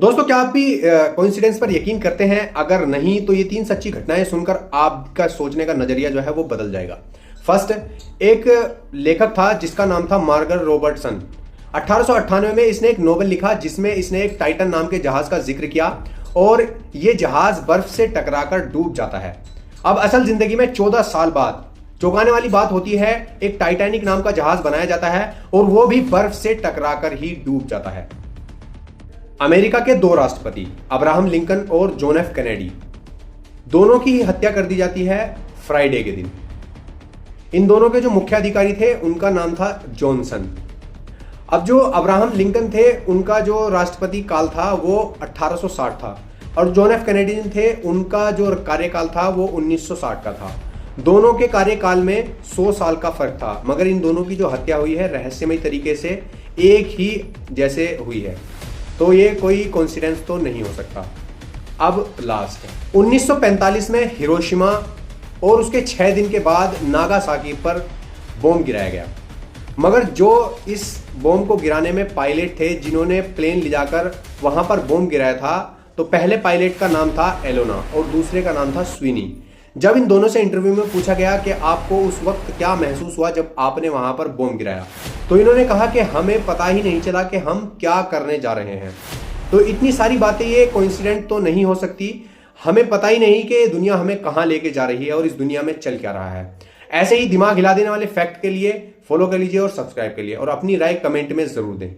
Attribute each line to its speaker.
Speaker 1: दोस्तों, क्या आप भी कोइंसिडेंस पर यकीन करते हैं? अगर नहीं तो ये 3 सच्ची घटनाएं सुनकर आपका सोचने का नजरिया जो है वो बदल जाएगा। फर्स्ट, एक लेखक था जिसका नाम था मार्गल रॉबर्टसन। 1898 में इसने एक नोवेल लिखा जिसमें इसने एक टाइटन नाम के जहाज का जिक्र किया और ये जहाज बर्फ से टकराकर डूब जाता है। अब असल जिंदगी में 14 साल बाद चौंकाने वाली बात होती है, एक टाइटैनिक नाम का जहाज बनाया जाता है और वो भी बर्फ से टकराकर ही डूब जाता है। अमेरिका के 2 राष्ट्रपति अब्राहम लिंकन और जॉन एफ कैनेडी, दोनों की हत्या कर दी जाती है फ्राइडे के दिन। इन दोनों के जो मुख्य अधिकारी थे उनका नाम था जॉनसन। अब जो अब्राहम लिंकन थे उनका जो राष्ट्रपति काल था वो 1860 था और जॉन एफ कैनेडी थे उनका जो कार्यकाल था वो 1960 का था। दोनों के कार्यकाल में 100 साल का फर्क था, मगर इन दोनों की जो हत्या हुई है रहस्यमय तरीके से एक ही जैसे हुई है, तो ये कोई कोइंसिडेंस तो नहीं हो सकता। अब लास्ट 1945 में हिरोशिमा और उसके 6 दिन के बाद नागासाकी पर बॉम्ब गिराया गया, मगर जो इस बॉम्ब को गिराने में पायलट थे जिन्होंने प्लेन ले जाकर वहां पर बॉम्ब गिराया था, तो पहले पायलट का नाम था एलोना और दूसरे का नाम था स्विनी। जब इन दोनों से इंटरव्यू में पूछा गया कि आपको उस वक्त क्या महसूस हुआ जब आपने वहां पर बॉम्ब गिराया, तो इन्होंने कहा कि हमें पता ही नहीं चला कि हम क्या करने जा रहे हैं। तो इतनी सारी बातें ये कोइंसिडेंट तो नहीं हो सकती। हमें पता ही नहीं कि दुनिया हमें कहां लेके जा रही है और इस दुनिया में चल क्या रहा है। ऐसे ही दिमाग हिला देने वाले फैक्ट के लिए फॉलो कर लीजिए और सब्सक्राइब कर लीजिए और अपनी राय कमेंट में जरूर दें।